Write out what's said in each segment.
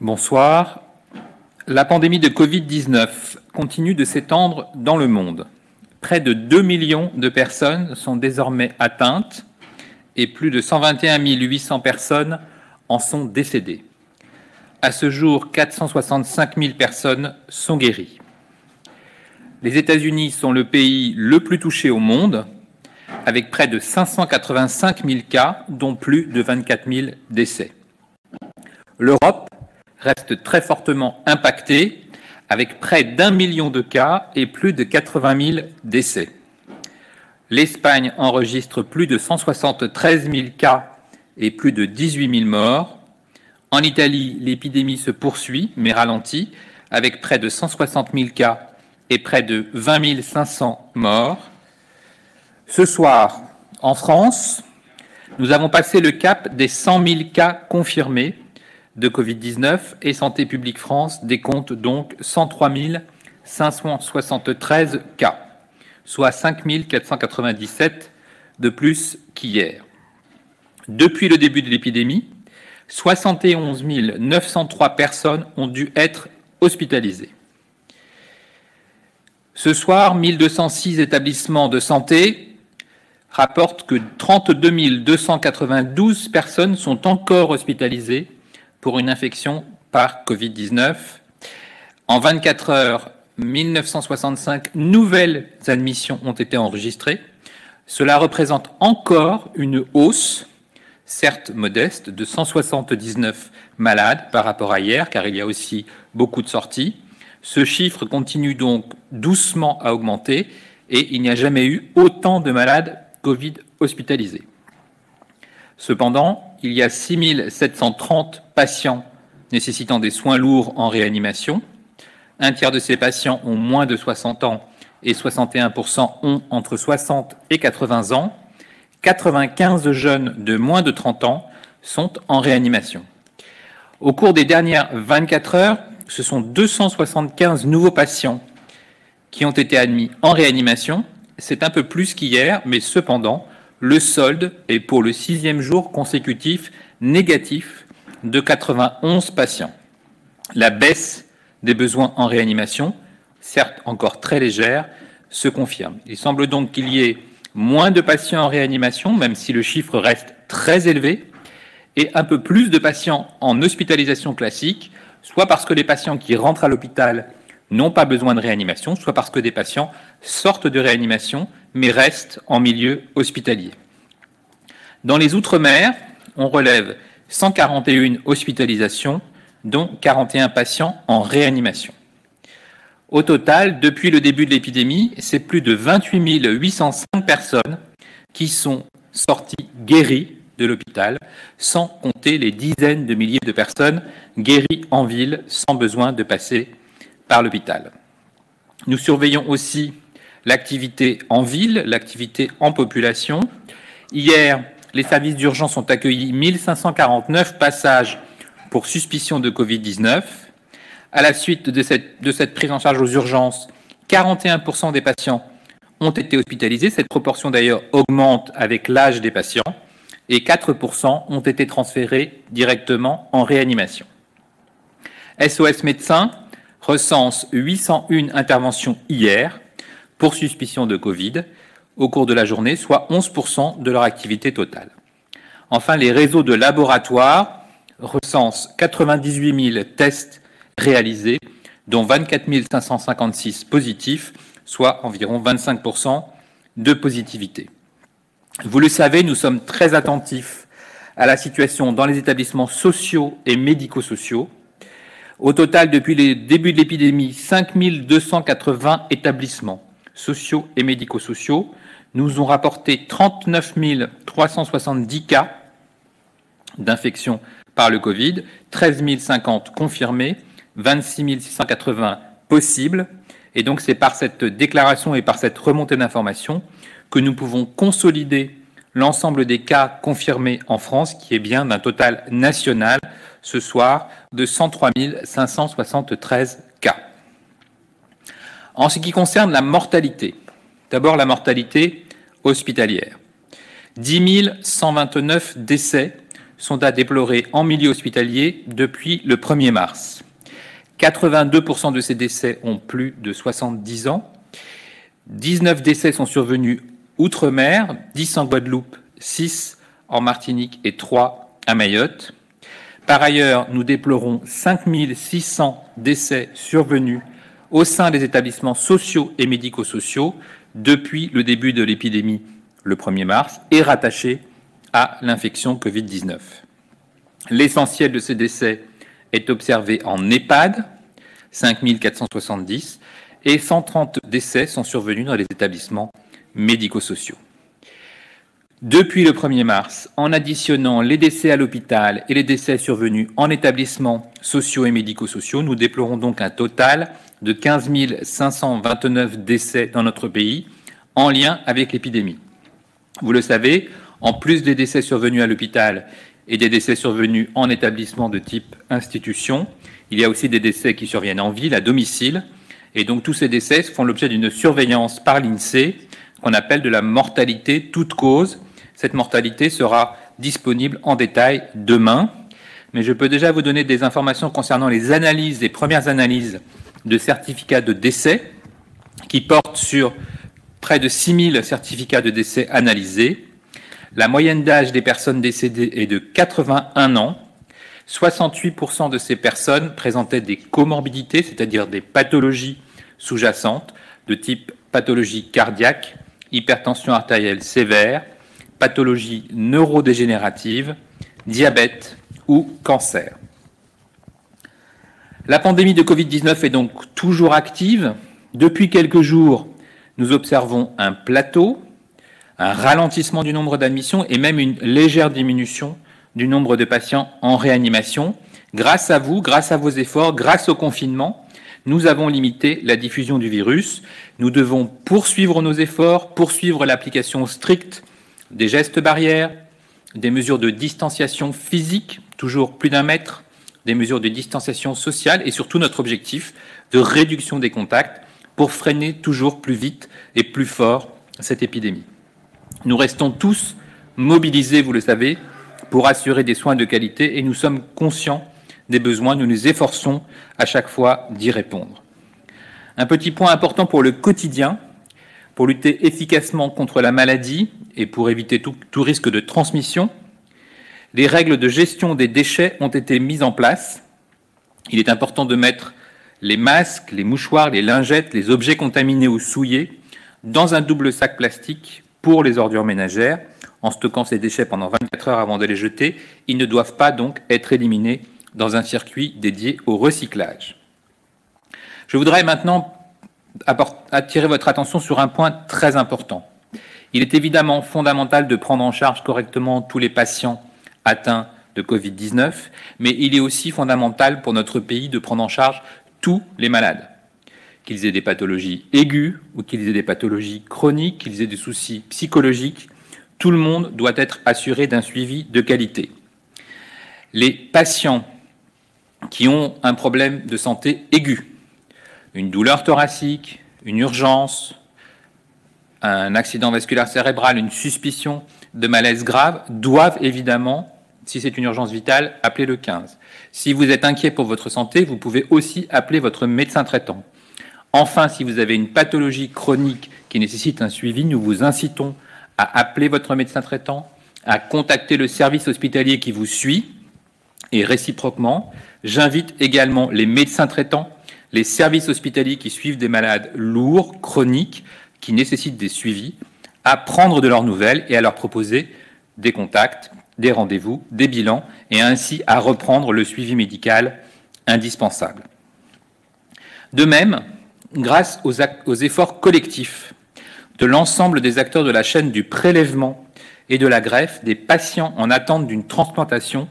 Bonsoir. La pandémie de Covid-19 continue de s'étendre dans le monde. Près de 2 millions de personnes sont désormais atteintes et plus de 121 800 personnes en sont décédées. À ce jour, 465 000 personnes sont guéries. Les États-Unis sont le pays le plus touché au monde, avec près de 585 000 cas, dont plus de 24 000 décès. L'Europe reste très fortement impactée, avec près d'1 million de cas et plus de 80 000 décès. L'Espagne enregistre plus de 173 000 cas et plus de 18 000 morts. En Italie, l'épidémie se poursuit, mais ralentit, avec près de 160 000 cas et près de 20 500 morts. Ce soir, en France, nous avons passé le cap des 100 000 cas confirmés de Covid-19 et Santé publique France décompte donc 103 573 cas, soit 5 497 de plus qu'hier. Depuis le début de l'épidémie, 71 903 personnes ont dû être hospitalisées. Ce soir, 1206 établissements de santé rapportent que 32 292 personnes sont encore hospitalisées pour une infection par Covid-19. En 24 heures, 1965 nouvelles admissions ont été enregistrées. Cela représente encore une hausse, certes modeste, de 179 malades par rapport à hier, car il y a aussi beaucoup de sorties. Ce chiffre continue donc doucement à augmenter et il n'y a jamais eu autant de malades Covid hospitalisés. Cependant, il y a 6 730 patients nécessitant des soins lourds en réanimation. Un tiers de ces patients ont moins de 60 ans et 61% ont entre 60 et 80 ans. 95 jeunes de moins de 30 ans sont en réanimation. Au cours des dernières 24 heures, ce sont 275 nouveaux patients qui ont été admis en réanimation. C'est un peu plus qu'hier, mais cependant, le solde est pour le 6e jour consécutif négatif de 91 patients. La baisse des besoins en réanimation, certes encore très légère, se confirme. Il semble donc qu'il y ait moins de patients en réanimation, même si le chiffre reste très élevé, et un peu plus de patients en hospitalisation classique, soit parce que les patients qui rentrent à l'hôpital n'ont pas besoin de réanimation, soit parce que des patients sortent de réanimation, mais restent en milieu hospitalier. Dans les Outre-mer, on relève 141 hospitalisations, dont 41 patients en réanimation. Au total, depuis le début de l'épidémie, c'est plus de 28 805 personnes qui sont sorties guéries de l'hôpital, sans compter les dizaines de milliers de personnes guéries en ville sans besoin de passer par l'hôpital. Nous surveillons aussi l'activité en ville, l'activité en population. Hier, les services d'urgence ont accueilli 1549 passages pour suspicion de Covid-19. À la suite de cette prise en charge aux urgences, 41% des patients ont été hospitalisés. Cette proportion d'ailleurs augmente avec l'âge des patients et 4% ont été transférés directement en réanimation. SOS Médecins recense 801 interventions hier pour suspicion de Covid au cours de la journée, soit 11% de leur activité totale. Enfin, les réseaux de laboratoires recensent 98 000 tests réalisés, dont 24 556 positifs, soit environ 25% de positivité. Vous le savez, nous sommes très attentifs à la situation dans les établissements sociaux et médico-sociaux. Au total, depuis le début de l'épidémie, 5 280 établissements sociaux et médico-sociaux nous ont rapporté 39 370 cas d'infection par le Covid, 13 050 confirmés, 26 680 possibles. Et donc, c'est par cette déclaration et par cette remontée d'informations que nous pouvons consolider l'ensemble des cas confirmés en France, qui est bien d'un total national, ce soir, de 103 573 cas. En ce qui concerne la mortalité, d'abord la mortalité hospitalière. 10 129 décès sont à déplorer en milieu hospitalier depuis le 1er mars. 82% de ces décès ont plus de 70 ans. 19 décès sont survenus outre-mer, 10 en Guadeloupe, 6 en Martinique et 3 à Mayotte. Par ailleurs, nous déplorons 5600 décès survenus au sein des établissements sociaux et médico-sociaux depuis le début de l'épidémie le 1er mars et rattachés à l'infection Covid-19. L'essentiel de ces décès est observé en EHPAD, 5470, et 130 décès sont survenus dans les établissements médico-sociaux. Depuis le 1er mars, en additionnant les décès à l'hôpital et les décès survenus en établissements sociaux et médico-sociaux, nous déplorons donc un total de 15 529 décès dans notre pays en lien avec l'épidémie. Vous le savez, en plus des décès survenus à l'hôpital et des décès survenus en établissement de type institution, il y a aussi des décès qui surviennent en ville, à domicile, et donc tous ces décès font l'objet d'une surveillance par l'INSEE qu'on appelle de la mortalité toute cause. Cette mortalité sera disponible en détail demain, mais je peux déjà vous donner des informations concernant les premières analyses de certificats de décès qui portent sur près de 6000 certificats de décès analysés. La moyenne d'âge des personnes décédées est de 81 ans. 68% de ces personnes présentaient des comorbidités, c'est-à-dire des pathologies sous-jacentes de type pathologie cardiaque, hypertension artérielle sévère, pathologie neurodégénérative, diabète ou cancer. La pandémie de Covid-19 est donc toujours active. Depuis quelques jours, nous observons un plateau, un ralentissement du nombre d'admissions et même une légère diminution du nombre de patients en réanimation. Grâce à vous, grâce à vos efforts, grâce au confinement, nous avons limité la diffusion du virus. Nous devons poursuivre nos efforts, poursuivre l'application stricte des gestes barrières, des mesures de distanciation physique, toujours plus d'1 mètre, des mesures de distanciation sociale et surtout notre objectif de réduction des contacts pour freiner toujours plus vite et plus fort cette épidémie. Nous restons tous mobilisés, vous le savez, pour assurer des soins de qualité et nous sommes conscients des besoins, nous nous efforçons à chaque fois d'y répondre. Un petit point important pour le quotidien, pour lutter efficacement contre la maladie et pour éviter tout risque de transmission, les règles de gestion des déchets ont été mises en place. Il est important de mettre les masques, les mouchoirs, les lingettes, les objets contaminés ou souillés dans un double sac plastique pour les ordures ménagères, en stockant ces déchets pendant 24 heures avant de les jeter. Ils ne doivent pas donc être éliminés dans un circuit dédié au recyclage. Je voudrais maintenant attirer votre attention sur un point très important. Il est évidemment fondamental de prendre en charge correctement tous les patients atteints de Covid-19, mais il est aussi fondamental pour notre pays de prendre en charge tous les malades, qu'ils aient des pathologies aiguës ou qu'ils aient des pathologies chroniques, qu'ils aient des soucis psychologiques. Tout le monde doit être assuré d'un suivi de qualité. Les patients qui ont un problème de santé aigu, une douleur thoracique, une urgence, un accident vasculaire cérébral, une suspicion de malaise grave, doivent évidemment, si c'est une urgence vitale, appeler le 15. Si vous êtes inquiet pour votre santé, vous pouvez aussi appeler votre médecin traitant. Enfin, si vous avez une pathologie chronique qui nécessite un suivi, nous vous incitons à appeler votre médecin traitant, à contacter le service hospitalier qui vous suit, et réciproquement, j'invite également les médecins traitants, les services hospitaliers qui suivent des malades lourds, chroniques, qui nécessitent des suivis, à prendre de leurs nouvelles et à leur proposer des contacts, des rendez-vous, des bilans, et ainsi à reprendre le suivi médical indispensable. De même, grâce aux efforts collectifs de l'ensemble des acteurs de la chaîne du prélèvement et de la greffe, des patients en attente d'une transplantation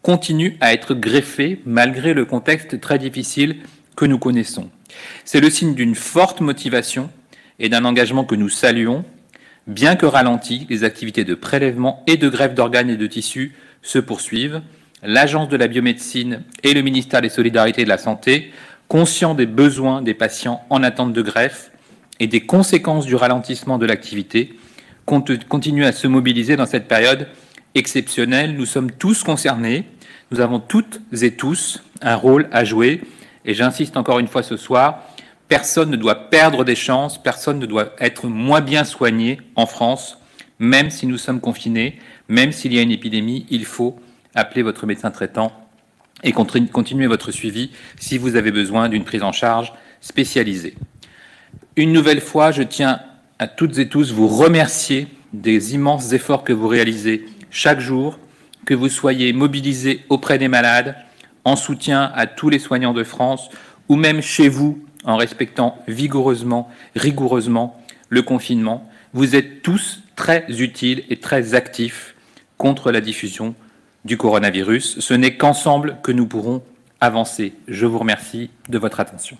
continuent à être greffés malgré le contexte très difficile que nous connaissons. C'est le signe d'une forte motivation et d'un engagement que nous saluons. Bien que ralenties, les activités de prélèvement et de greffe d'organes et de tissus se poursuivent. L'Agence de la biomédecine et le ministère des Solidarités et de la Santé, conscients des besoins des patients en attente de greffe et des conséquences du ralentissement de l'activité, continuent à se mobiliser dans cette période exceptionnelle. Nous sommes tous concernés. Nous avons toutes et tous un rôle à jouer. Et j'insiste encore une fois ce soir, personne ne doit perdre des chances, personne ne doit être moins bien soigné en France, même si nous sommes confinés, même s'il y a une épidémie, il faut appeler votre médecin traitant et continuer votre suivi si vous avez besoin d'une prise en charge spécialisée. Une nouvelle fois, je tiens à toutes et tous vous remercier des immenses efforts que vous réalisez chaque jour, que vous soyez mobilisés auprès des malades, en soutien à tous les soignants de France, ou même chez vous, en respectant rigoureusement le confinement. Vous êtes tous très utiles et très actifs contre la diffusion du coronavirus. Ce n'est qu'ensemble que nous pourrons avancer. Je vous remercie de votre attention.